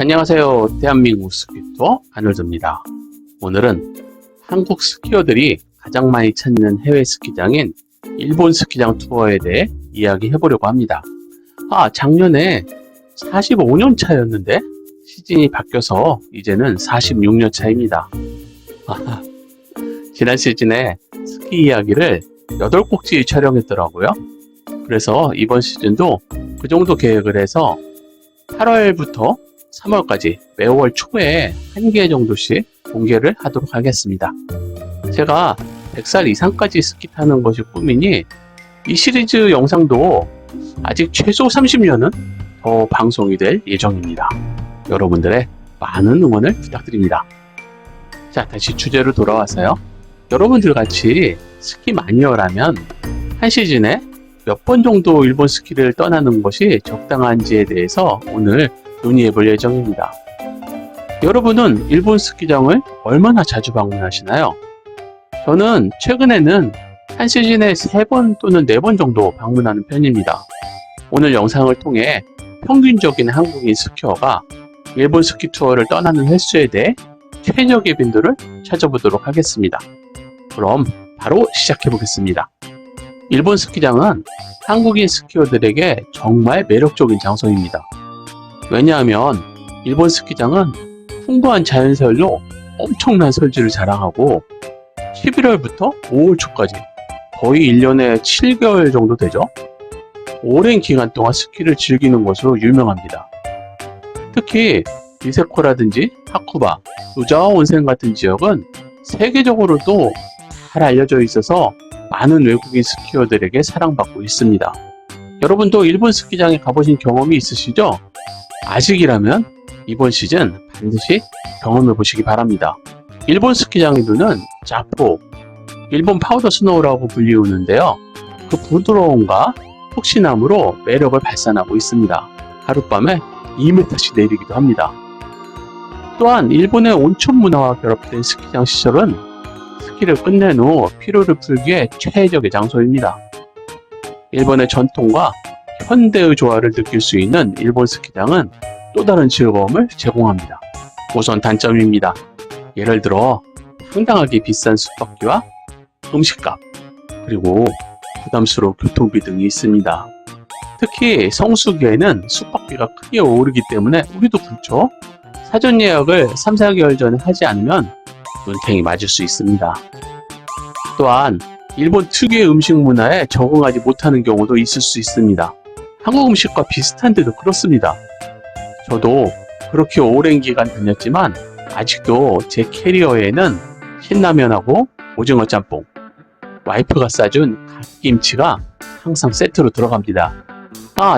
안녕하세요. 대한민국 스키투어 아놀드입니다. 오늘은 한국 스키어들이 가장 많이 찾는 해외 스키장인 일본 스키장 투어에 대해 이야기해 보려고 합니다. 작년에 45년 차였는데 시즌이 바뀌어서 이제는 46년 차입니다. 지난 시즌에 스키 이야기를 8곡지 촬영했더라고요. 그래서 이번 시즌도 그 정도 계획을 해서 8월부터 3월까지 매월 초에 1개 정도씩 공개를 하도록 하겠습니다. 제가 100살 이상까지 스키 타는 것이 꿈이니 이 시리즈 영상도 아직 최소 30년은 더 방송이 될 예정입니다. 여러분들의 많은 응원을 부탁드립니다. 자, 다시 주제로 돌아와서요. 여러분들 같이 스키 마니어라면 한 시즌에 몇 번 정도 일본 스키를 떠나는 것이 적당한지에 대해서 오늘 논의해 볼 예정입니다. 여러분은 일본 스키장을 얼마나 자주 방문하시나요? 저는 최근에는 한 시즌에 3번 또는 4번 정도 방문하는 편입니다. 오늘 영상을 통해 평균적인 한국인 스키어가 일본 스키 투어를 떠나는 횟수에 대해 최적의 빈도를 찾아보도록 하겠습니다. 그럼 바로 시작해 보겠습니다. 일본 스키장은 한국인 스키어들에게 정말 매력적인 장소입니다. 왜냐하면 일본 스키장은 풍부한 자연설로 엄청난 설지를 자랑하고 11월부터 5월 초까지 거의 1년에 7개월 정도 되죠. 오랜 기간 동안 스키를 즐기는 것으로 유명합니다. 특히 니세코라든지 하쿠바, 노자와 온센 같은 지역은 세계적으로도 잘 알려져 있어서 많은 외국인 스키어들에게 사랑받고 있습니다. 여러분도 일본 스키장에 가보신 경험이 있으시죠? 아직이라면 이번 시즌 반드시 경험해 보시기 바랍니다. 일본 스키장의 눈은 자포, 일본 파우더 스노우라고 불리우는데요. 그 부드러움과 푹신함으로 매력을 발산하고 있습니다. 하룻밤에 2m씩 내리기도 합니다. 또한 일본의 온천 문화와 결합된 스키장 시설은 스키를 끝낸 후 피로를 풀기에 최적의 장소입니다. 일본의 전통과 현대의 조화를 느낄 수 있는 일본 스키장은 또 다른 즐거움을 제공합니다. 우선 단점입니다. 예를 들어 상당하게 비싼 숙박비와 음식값, 그리고 부담스러운 교통비 등이 있습니다. 특히 성수기에는 숙박비가 크게 오르기 때문에 우리도 그렇죠. 사전 예약을 3, 4개월 전에 하지 않으면 눈탱이 맞을 수 있습니다. 또한 일본 특유의 음식 문화에 적응하지 못하는 경우도 있을 수 있습니다. 한국 음식과 비슷한데도 그렇습니다. 저도 그렇게 오랜 기간 다녔지만 아직도 제 캐리어에는 신라면하고 오징어 짬뽕, 와이프가 싸준 갓김치가 항상 세트로 들어갑니다.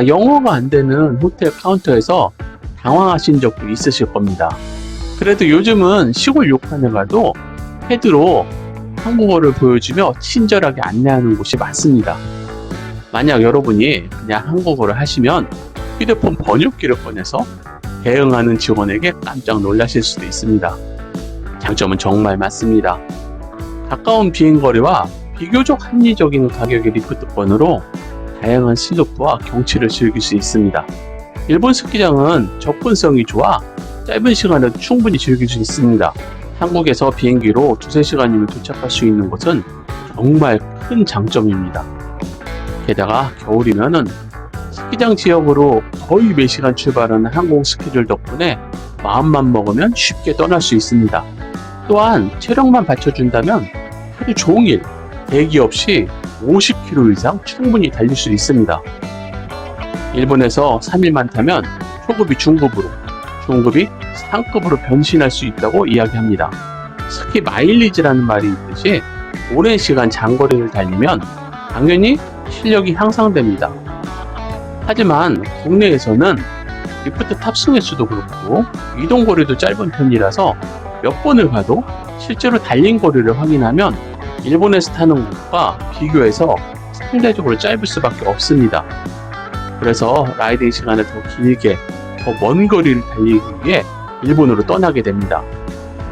영어가 안 되는 호텔 카운터에서 당황하신 적도 있으실 겁니다. 그래도 요즘은 시골 료칸에 가도 패드로 한국어를 보여주며 친절하게 안내하는 곳이 많습니다. 만약 여러분이 그냥 한국어를 하시면 휴대폰 번역기를 꺼내서 대응하는 직원에게 깜짝 놀라실 수도 있습니다. 장점은 정말 많습니다. 가까운 비행거리와 비교적 합리적인 가격의 리프트권으로 다양한 슬로프와 경치를 즐길 수 있습니다. 일본 스키장은 접근성이 좋아 짧은 시간에도 충분히 즐길 수 있습니다. 한국에서 비행기로 2-3시간이면 도착할 수 있는 것은 정말 큰 장점입니다. 게다가 겨울이면은 스키장 지역으로 거의 매시간 출발하는 항공 스키들 덕분에 마음만 먹으면 쉽게 떠날 수 있습니다. 또한 체력만 받쳐준다면 하루 종일 대기 없이 50km 이상 충분히 달릴 수 있습니다. 일본에서 3일만 타면 초급이 중급으로, 중급이 상급으로 변신할 수 있다고 이야기합니다. 스키 마일리지라는 말이 있듯이 오랜 시간 장거리를 달리면 당연히 실력이 향상됩니다. 하지만 국내에서는 리프트 탑승 횟수도 그렇고 이동거리도 짧은 편이라서 몇 번을 가도 실제로 달린 거리를 확인하면 일본에서 타는 곳과 비교해서 상대적으로 짧을 수밖에 없습니다. 그래서 라이딩 시간을 더 길게, 더 먼 거리를 달리기 위해 일본으로 떠나게 됩니다.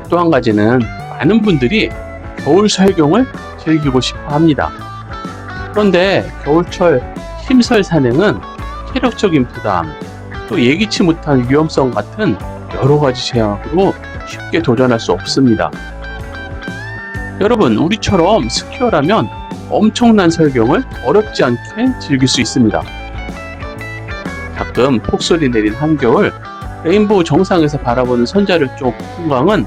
또 한 가지는 많은 분들이 겨울 설경을 즐기고 싶어 합니다. 그런데 겨울철 힘설 산행은 체력적인 부담, 또 예기치 못한 위험성 같은 여러 가지 제약으로 쉽게 도전할 수 없습니다. 여러분, 우리처럼 스키어라면 엄청난 설경을 어렵지 않게 즐길 수 있습니다. 가끔 폭설이 내린 한겨울, 레인보우 정상에서 바라보는 선자를 쪽 풍광은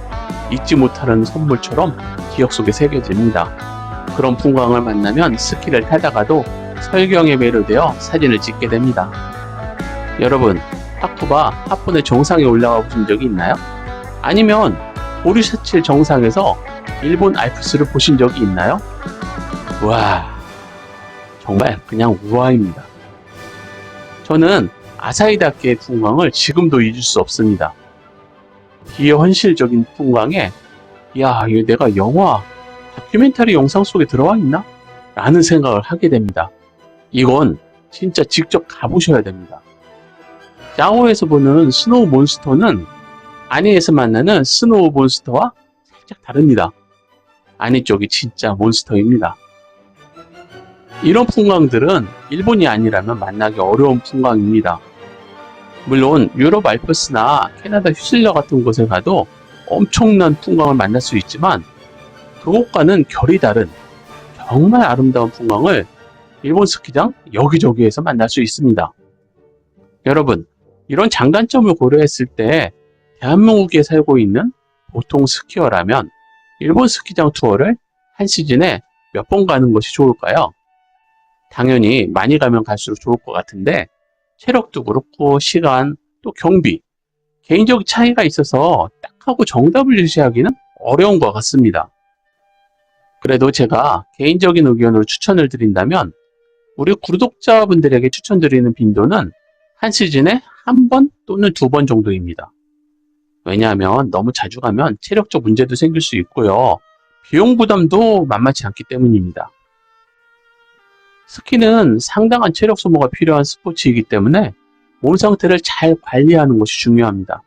잊지 못하는 선물처럼 기억 속에 새겨집니다. 그런 풍광을 만나면 스키를 타다가도 설경에 매료되어 사진을 찍게 됩니다. 여러분, 하쿠바 하프네 정상에 올라가 보신 적이 있나요? 아니면 보리샤칠 정상에서 일본 알프스를 보신 적이 있나요? 와, 정말 그냥 우아입니다. 저는 아사히다케의 풍광을 지금도 잊을 수 없습니다. 비현실적인 풍광에 야, 이거 내가 영화, 다큐멘터리 영상 속에 들어와 있나? 라는 생각을 하게 됩니다. 이건 진짜 직접 가보셔야 됩니다. 야호에서 보는 스노우 몬스터는 아니에서 만나는 스노우 몬스터와 살짝 다릅니다. 아니 쪽이 진짜 몬스터입니다. 이런 풍광들은 일본이 아니라면 만나기 어려운 풍광입니다. 물론 유럽 알프스나 캐나다 휴슬러 같은 곳에 가도 엄청난 풍광을 만날 수 있지만 그곳과는 결이 다른 정말 아름다운 풍광을 일본 스키장 여기저기에서 만날 수 있습니다. 여러분, 이런 장단점을 고려했을 때 대한민국에 살고 있는 보통 스키어라면 일본 스키장 투어를 한 시즌에 몇 번 가는 것이 좋을까요? 당연히 많이 가면 갈수록 좋을 것 같은데 체력도 그렇고 시간, 또 경비, 개인적 차이가 있어서 딱 하고 정답을 제시하기는 어려운 것 같습니다. 그래도 제가 개인적인 의견으로 추천을 드린다면 우리 구독자분들에게 추천드리는 빈도는 한 시즌에 한 번 또는 두 번 정도입니다. 왜냐하면 너무 자주 가면 체력적 문제도 생길 수 있고요. 비용 부담도 만만치 않기 때문입니다. 스키는 상당한 체력 소모가 필요한 스포츠이기 때문에 몸 상태를 잘 관리하는 것이 중요합니다.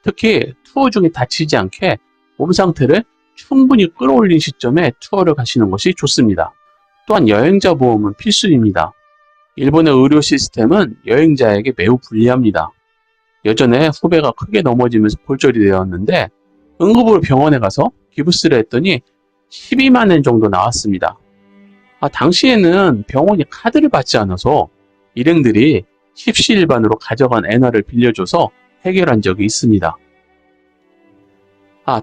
특히 투어 중에 다치지 않게 몸 상태를 충분히 끌어올린 시점에 투어를 가시는 것이 좋습니다. 또한 여행자 보험은 필수입니다. 일본의 의료 시스템은 여행자에게 매우 불리합니다. 예전에 후배가 크게 넘어지면서 골절이 되었는데 응급으로 병원에 가서 기부스를 했더니 12만 엔 정도 나왔습니다. 당시에는 병원이 카드를 받지 않아서 일행들이 십시일반으로 가져간 엔화를 빌려줘서 해결한 적이 있습니다.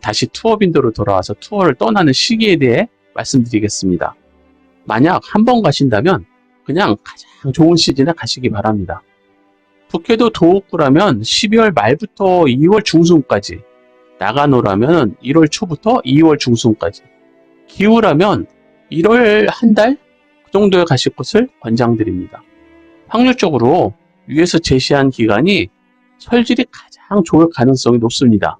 다시 투어 빈도로 돌아와서 투어를 떠나는 시기에 대해 말씀드리겠습니다. 만약 한 번 가신다면 그냥 가장 좋은 시즌에 가시기 바랍니다. 북해도 도호쿠라면 12월 말부터 2월 중순까지, 나가노라면 1월 초부터 2월 중순까지, 기후라면 1월 한 달 그 정도에 가실 것을 권장드립니다. 확률적으로 위에서 제시한 기간이 설질이 가장 좋을 가능성이 높습니다.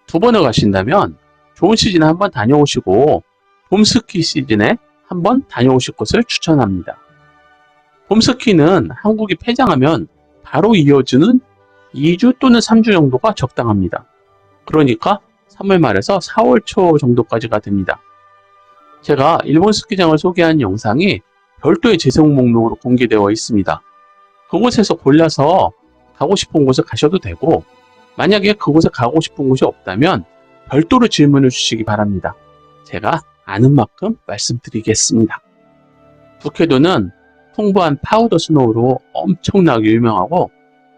두 번을 가신다면 좋은 시즌에 한번 다녀오시고 봄 스키 시즌에 한번 다녀오실 것을 추천합니다. 봄 스키는 한국이 폐장하면 바로 이어지는 2주 또는 3주 정도가 적당합니다. 그러니까 3월 말에서 4월 초 정도까지가 됩니다. 제가 일본 스키장을 소개한 영상이 별도의 재생 목록으로 공개되어 있습니다. 그곳에서 골라서 가고 싶은 곳에 가셔도 되고 만약에 그곳에 가고 싶은 곳이 없다면 별도로 질문을 주시기 바랍니다. 제가 아는 만큼 말씀드리겠습니다. 북해도는 풍부한 파우더 스노우로 엄청나게 유명하고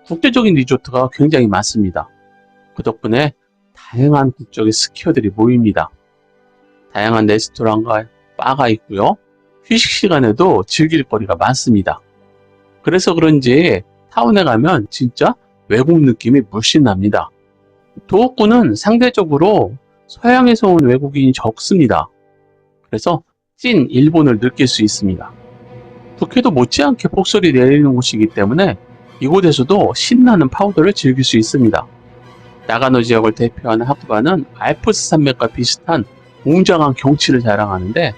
국제적인 리조트가 굉장히 많습니다. 그 덕분에 다양한 국적의 스키어들이 모입니다. 다양한 레스토랑과 바가 있고요. 휴식 시간에도 즐길 거리가 많습니다. 그래서 그런지 타운에 가면 진짜 외국 느낌이 물씬 납니다. 도호쿠는 상대적으로 서양에서 온 외국인이 적습니다. 그래서 찐 일본을 느낄 수 있습니다. 북해도 못지않게 폭설이 내리는 곳이기 때문에 이곳에서도 신나는 파우더를 즐길 수 있습니다. 나가노 지역을 대표하는 하쿠바는 알프스 산맥과 비슷한 웅장한 경치를 자랑하는데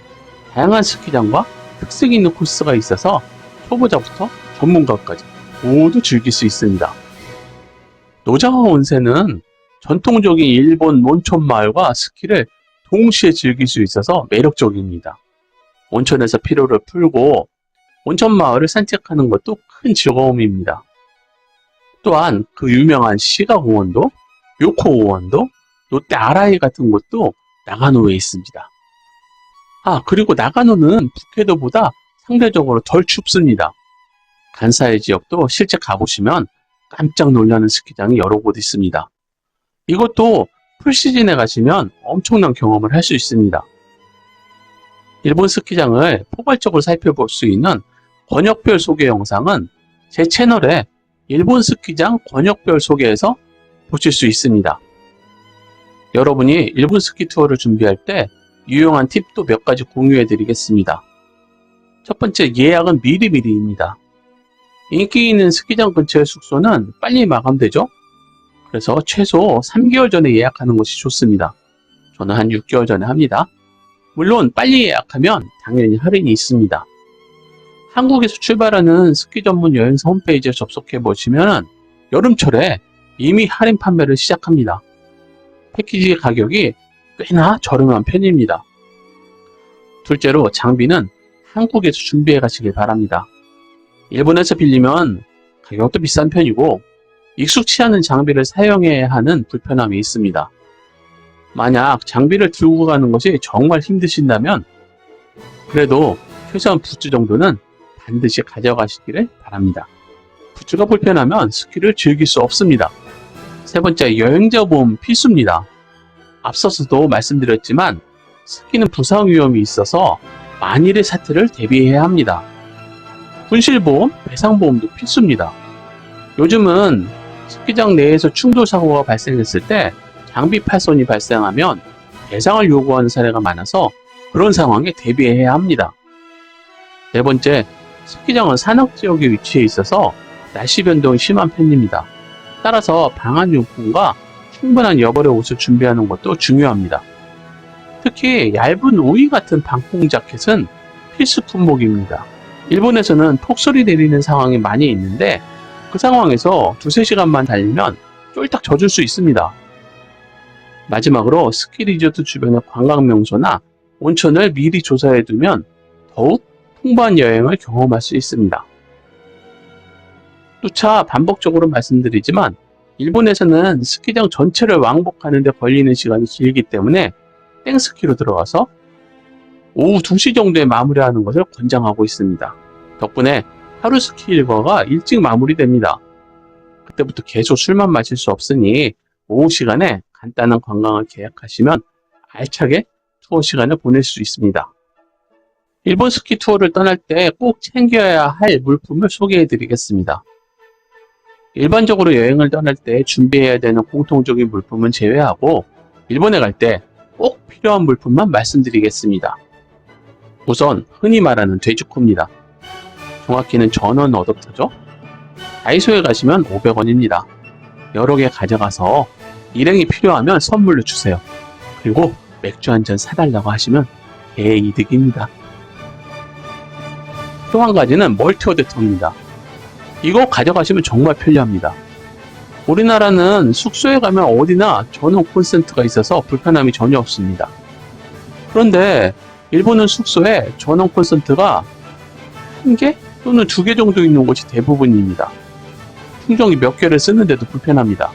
다양한 스키장과 특색 있는 코스가 있어서 초보자부터 전문가까지 모두 즐길 수 있습니다. 노자와 온센은 전통적인 일본 온천 마을과 스키를 동시에 즐길 수 있어서 매력적입니다. 온천에서 피로를 풀고 온천 마을을 산책하는 것도 큰 즐거움입니다. 또한 그 유명한 시가공원도, 요코공원도, 롯데 아라이 같은 곳도 나가노에 있습니다. 그리고 나가노는 북해도보다 상대적으로 덜 춥습니다. 간사이 지역도 실제 가보시면 깜짝 놀라는 스키장이 여러 곳 있습니다. 이것도 풀시즌에 가시면 엄청난 경험을 할 수 있습니다. 일본 스키장을 포괄적으로 살펴볼 수 있는 권역별 소개 영상은 제 채널에 일본 스키장 권역별 소개에서 보실 수 있습니다. 여러분이 일본 스키 투어를 준비할 때 유용한 팁도 몇 가지 공유해 드리겠습니다. 첫 번째, 예약은 미리미리입니다. 인기 있는 스키장 근처의 숙소는 빨리 마감되죠? 그래서 최소 3개월 전에 예약하는 것이 좋습니다. 저는 한 6개월 전에 합니다. 물론 빨리 예약하면 당연히 할인이 있습니다. 한국에서 출발하는 스키 전문 여행사 홈페이지에 접속해 보시면 여름철에 이미 할인 판매를 시작합니다. 패키지 가격이 꽤나 저렴한 편입니다. 둘째로, 장비는 한국에서 준비해 가시길 바랍니다. 일본에서 빌리면 가격도 비싼 편이고 익숙치 않은 장비를 사용해야 하는 불편함이 있습니다. 만약 장비를 들고 가는 것이 정말 힘드신다면 그래도 최소한 부츠 정도는 반드시 가져가시기를 바랍니다. 부츠가 불편하면 스키를 즐길 수 없습니다. 세 번째, 여행자 보험 필수입니다. 앞서서도 말씀드렸지만 스키는 부상 위험이 있어서 만일의 사태를 대비해야 합니다. 분실보험, 배상보험도 필수입니다. 요즘은 스키장 내에서 충돌 사고가 발생했을 때 장비 파손이 발생하면 배상을 요구하는 사례가 많아서 그런 상황에 대비해야 합니다. 네 번째, 스키장은 산악지역에 위치해 있어서 날씨 변동이 심한 편입니다. 따라서 방한용품과 충분한 여벌의 옷을 준비하는 것도 중요합니다. 특히 얇은 우의 같은 방풍 자켓은 필수 품목입니다. 일본에서는 폭설이 내리는 상황이 많이 있는데 그 상황에서 2-3시간만 달리면 쫄딱 젖을 수 있습니다. 마지막으로 스키 리조트 주변의 관광 명소나 온천을 미리 조사해 두면 더욱 풍부한 여행을 경험할 수 있습니다. 또차 반복적으로 말씀드리지만 일본에서는 스키장 전체를 왕복하는 데 걸리는 시간이 길기 때문에 땡스키로 들어가서 오후 2시 정도에 마무리하는 것을 권장하고 있습니다. 덕분에 하루 스키 일과가 일찍 마무리됩니다. 그때부터 계속 술만 마실 수 없으니 오후 시간에 간단한 관광을 계획하시면 알차게 투어 시간을 보낼 수 있습니다. 일본 스키 투어를 떠날 때 꼭 챙겨야 할 물품을 소개해 드리겠습니다. 일반적으로 여행을 떠날 때 준비해야 되는 공통적인 물품은 제외하고 일본에 갈 때 꼭 필요한 물품만 말씀드리겠습니다. 우선 흔히 말하는 돼지코입니다. 정확히는 전원 어댑터죠. 다이소에 가시면 500원입니다. 여러 개 가져가서 일행이 필요하면 선물로 주세요. 그리고 맥주 한 잔 사달라고 하시면 개이득입니다. 또 한 가지는 멀티 어댑터입니다. 이거 가져가시면 정말 편리합니다. 우리나라는 숙소에 가면 어디나 전원 콘센트가 있어서 불편함이 전혀 없습니다. 그런데 일본은 숙소에 전원 콘센트가 1개 또는 2개 정도 있는 곳이 대부분입니다. 충전기 몇 개를 쓰는데도 불편합니다.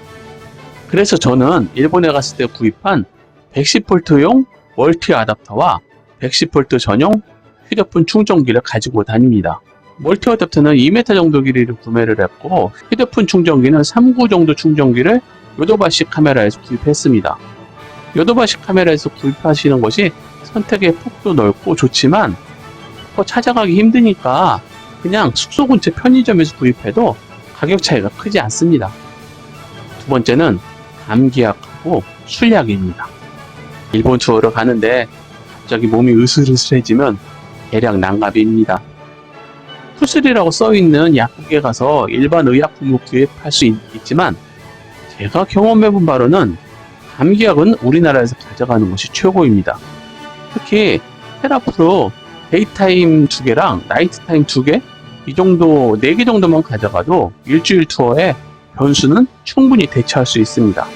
그래서 저는 일본에 갔을 때 구입한 110V용 멀티 어댑터와 110V 전용 휴대폰 충전기를 가지고 다닙니다. 멀티 어댑터는 2m 정도 길이를 구매를 했고 휴대폰 충전기는 3구 정도 충전기를 요도바시 카메라에서 구입했습니다. 요도바시 카메라에서 구입하시는 것이 선택의 폭도 넓고 좋지만 찾아가기 힘드니까 그냥 숙소 근처 편의점에서 구입해도 가격 차이가 크지 않습니다. 두 번째는 감기약하고 술약입니다. 일본 투어를 가는데 갑자기 몸이 으슬으슬해지면 대략 난갑입니다. 푸슬이라고 써있는 약국에 가서 일반 의약품을 구입할 수 있지만 제가 경험해본 바로는 감기약은 우리나라에서 가져가는 것이 최고입니다. 특히 테라프로 데이타임 2개랑 나이트타임 2개 이 정도 4개 정도만 가져가도 일주일 투어에 변수는 충분히 대처할 수 있습니다.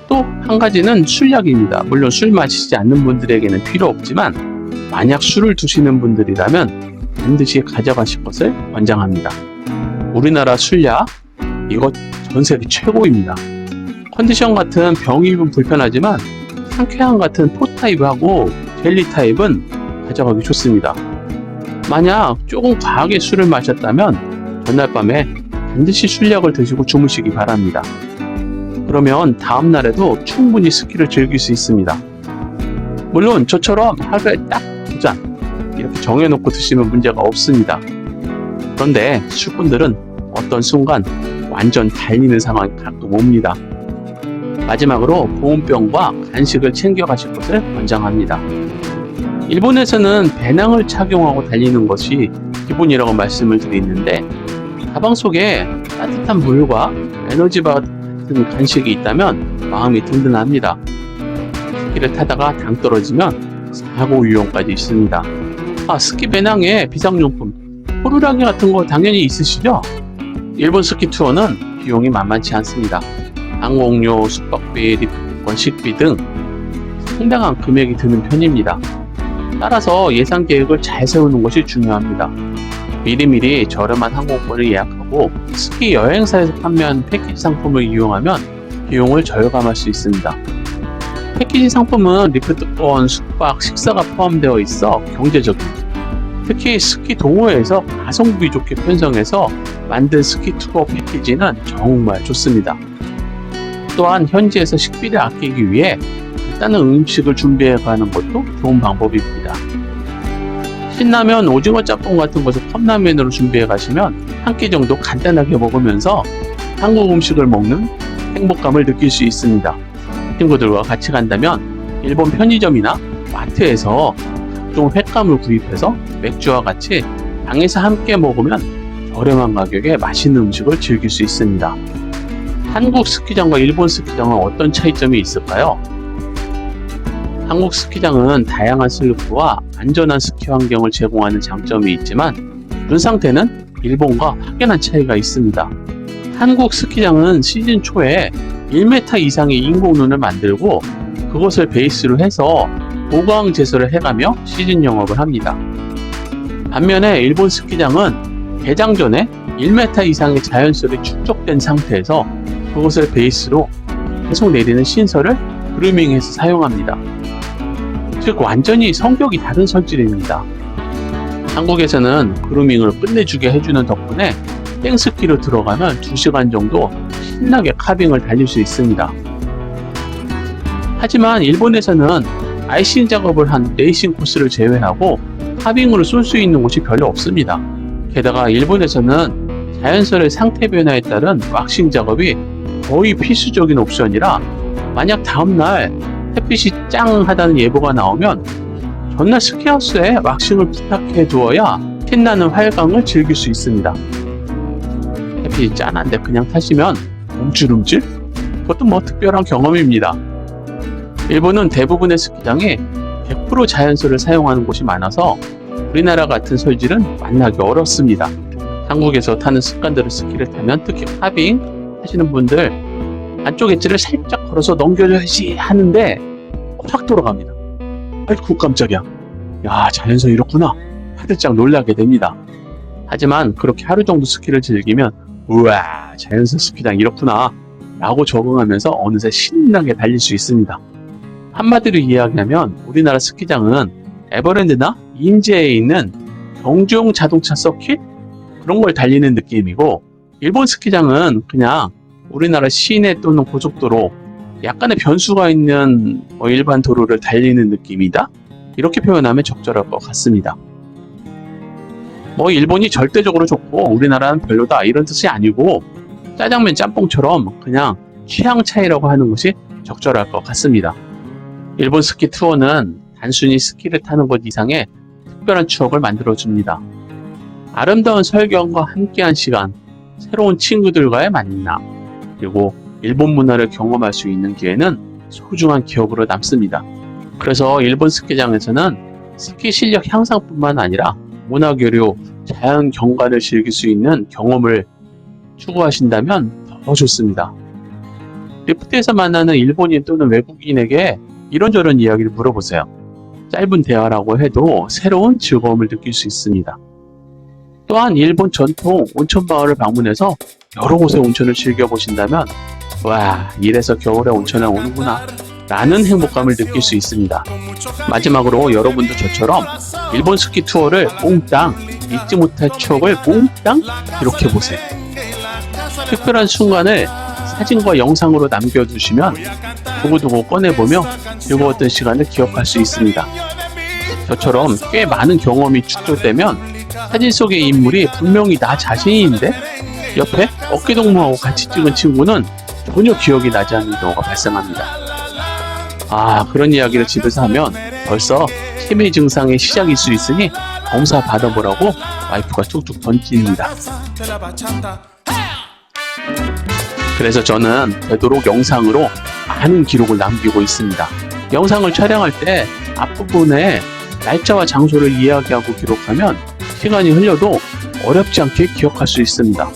또 한 가지는 술약입니다. 물론 술 마시지 않는 분들에게는 필요 없지만 만약 술을 드시는 분들이라면 반드시 가져가실 것을 권장합니다. 우리나라 술약 이거 전 세계 최고입니다. 컨디션 같은 병입은 불편하지만 상쾌함 같은 포 타입하고 젤리 타입은 가져가기 좋습니다. 만약 조금 과하게 술을 마셨다면 전날 밤에 반드시 술약을 드시고 주무시기 바랍니다. 그러면 다음날에도 충분히 스키를 즐길 수 있습니다. 물론 저처럼 하루에 딱 2잔 이렇게 정해놓고 드시면 문제가 없습니다. 그런데 술꾼들은 어떤 순간 완전 달리는 상황이 가끔 옵니다. 마지막으로 보온병과 간식을 챙겨가실 것을 권장합니다. 일본에서는 배낭을 착용하고 달리는 것이 기본이라고 말씀을 드리는데 가방 속에 따뜻한 물과 에너지바 같은 간식이 있다면 마음이 든든합니다. 스키를 타다가 당 떨어지면 사고 위험까지 있습니다. 스키 배낭에 비상용품, 호루라기 같은 거 당연히 있으시죠? 일본 스키 투어는 비용이 만만치 않습니다. 항공료, 숙박비, 리프트권, 식비 등 상당한 금액이 드는 편입니다. 따라서 예상 계획을 잘 세우는 것이 중요합니다. 미리미리 저렴한 항공권을 예약하고 스키 여행사에서 판매한 패키지 상품을 이용하면 비용을 절감할 수 있습니다. 패키지 상품은 리프트권, 숙박, 식사가 포함되어 있어 경제적입니다. 특히 스키 동호회에서 가성비 좋게 편성해서 만든 스키 투어 패키지는 정말 좋습니다. 또한 현지에서 식비를 아끼기 위해 간단한 음식을 준비해 가는 것도 좋은 방법입니다. 신라면, 오징어 짬뽕 같은 것을 컵라면으로 준비해 가시면 한 끼 정도 간단하게 먹으면서 한국 음식을 먹는 행복감을 느낄 수 있습니다. 친구들과 같이 간다면 일본 편의점이나 마트에서 각종 횟감을 구입해서 맥주와 같이 방에서 함께 먹으면 저렴한 가격에 맛있는 음식을 즐길 수 있습니다. 한국 스키장과 일본 스키장은 어떤 차이점이 있을까요? 한국 스키장은 다양한 슬로프와 안전한 스키 환경을 제공하는 장점이 있지만 눈 상태는 일본과 확연한 차이가 있습니다. 한국 스키장은 시즌 초에 1m 이상의 인공눈을 만들고 그것을 베이스로 해서 보강 제설을 해가며 시즌 영업을 합니다. 반면에 일본 스키장은 개장 전에 1m 이상의 자연설이 축적된 상태에서 그것을 베이스로 계속 내리는 신설을 그루밍해서 사용합니다. 즉 완전히 성격이 다른 설질입니다. 한국에서는 그루밍을 끝내주게 해주는 덕분에 땡스키로 들어가면 2시간 정도 신나게 카빙을 달릴 수 있습니다. 하지만 일본에서는 아이싱 작업을 한 레이싱 코스를 제외하고 카빙으로 쏠 수 있는 곳이 별로 없습니다. 게다가 일본에서는 자연설의 상태 변화에 따른 왁싱 작업이 거의 필수적인 옵션이라 만약 다음날 햇빛이 짱하다는 예보가 나오면 전날 스키하우스에 왁싱을 부탁해 두어야 신나는 활강을 즐길 수 있습니다. 햇빛이 짠한데 그냥 타시면 움찔움찔? 그것도 뭐 특별한 경험입니다. 일본은 대부분의 스키장에 100% 자연설을 사용하는 곳이 많아서 우리나라 같은 설질은 만나기 어렵습니다. 한국에서 타는 습관대로 스키를 타면 특히 카빙 하시는 분들 안쪽 엣지를 살짝 걸어서 넘겨줘야지 하는데 확 돌아갑니다. 아이고 깜짝이야. 야 자연설 이렇구나. 화들짝 놀라게 됩니다. 하지만 그렇게 하루 정도 스키를 즐기면 우와 자연설 스키장 이렇구나 라고 적응하면서 어느새 신나게 달릴 수 있습니다. 한마디로 이야기하면 우리나라 스키장은 에버랜드나 인제에 있는 경주용 자동차 서킷 그런 걸 달리는 느낌이고 일본 스키장은 그냥 우리나라 시내 또는 고속도로 약간의 변수가 있는 일반 도로를 달리는 느낌이다? 이렇게 표현하면 적절할 것 같습니다. 일본이 절대적으로 좋고 우리나라는 별로다 이런 뜻이 아니고 짜장면 짬뽕처럼 그냥 취향 차이라고 하는 것이 적절할 것 같습니다. 일본 스키 투어는 단순히 스키를 타는 것 이상의 특별한 추억을 만들어줍니다. 아름다운 설경과 함께한 시간, 새로운 친구들과의 만남, 그리고 일본 문화를 경험할 수 있는 기회는 소중한 기억으로 남습니다. 그래서 일본 스키장에서는 스키 실력 향상뿐만 아니라 문화교류, 자연 경관을 즐길 수 있는 경험을 추구하신다면 더 좋습니다. 리프트에서 만나는 일본인 또는 외국인에게 이런저런 이야기를 물어보세요. 짧은 대화라고 해도 새로운 즐거움을 느낄 수 있습니다. 또한 일본 전통 온천 마을을 방문해서 여러 곳의 온천을 즐겨보신다면 와, 이래서 겨울에 온천에 오는구나 라는 행복감을 느낄 수 있습니다. 마지막으로 여러분도 저처럼 일본 스키 투어를 몽땅 잊지 못할 추억을 몽땅 기록해보세요. 특별한 순간을 사진과 영상으로 남겨두시면 두고두고 꺼내보며 즐거웠던 시간을 기억할 수 있습니다. 저처럼 꽤 많은 경험이 축적되면 사진 속의 인물이 분명히 나 자신인데 옆에 어깨동무하고 같이 찍은 친구는 전혀 기억이 나지 않는 경우가 발생합니다. 그런 이야기를 집에서 하면 벌써 치매 증상의 시작일 수 있으니 검사 받아보라고 와이프가 툭툭 던집니다. 그래서 저는 되도록 영상으로 많은 기록을 남기고 있습니다. 영상을 촬영할 때 앞부분에 날짜와 장소를 이야기하고 기록하면 시간이 흘려도 어렵지 않게 기억할 수 있습니다.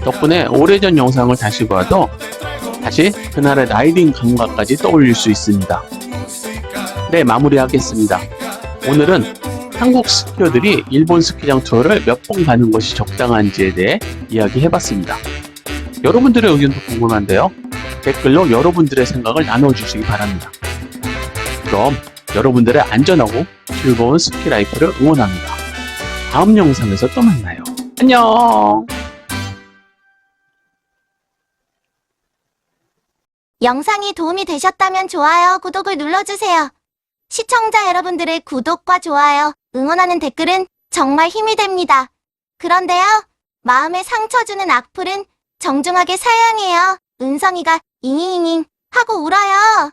덕분에 오래전 영상을 다시 봐도 다시 그날의 라이딩 감각까지 떠올릴 수 있습니다. 네, 마무리하겠습니다. 오늘은 한국 스키어들이 일본 스키장 투어를 몇 번 가는 것이 적당한지에 대해 이야기해봤습니다. 여러분들의 의견도 궁금한데요. 댓글로 여러분들의 생각을 나눠주시기 바랍니다. 그럼 여러분들의 안전하고 즐거운 스키 라이프를 응원합니다. 다음 영상에서 또 만나요. 안녕! 영상이 도움이 되셨다면 좋아요, 구독을 눌러주세요. 시청자 여러분들의 구독과 좋아요, 응원하는 댓글은 정말 힘이 됩니다. 그런데요, 마음에 상처 주는 악플은 정중하게 사양해요. 은성이가 잉잉잉 하고 울어요.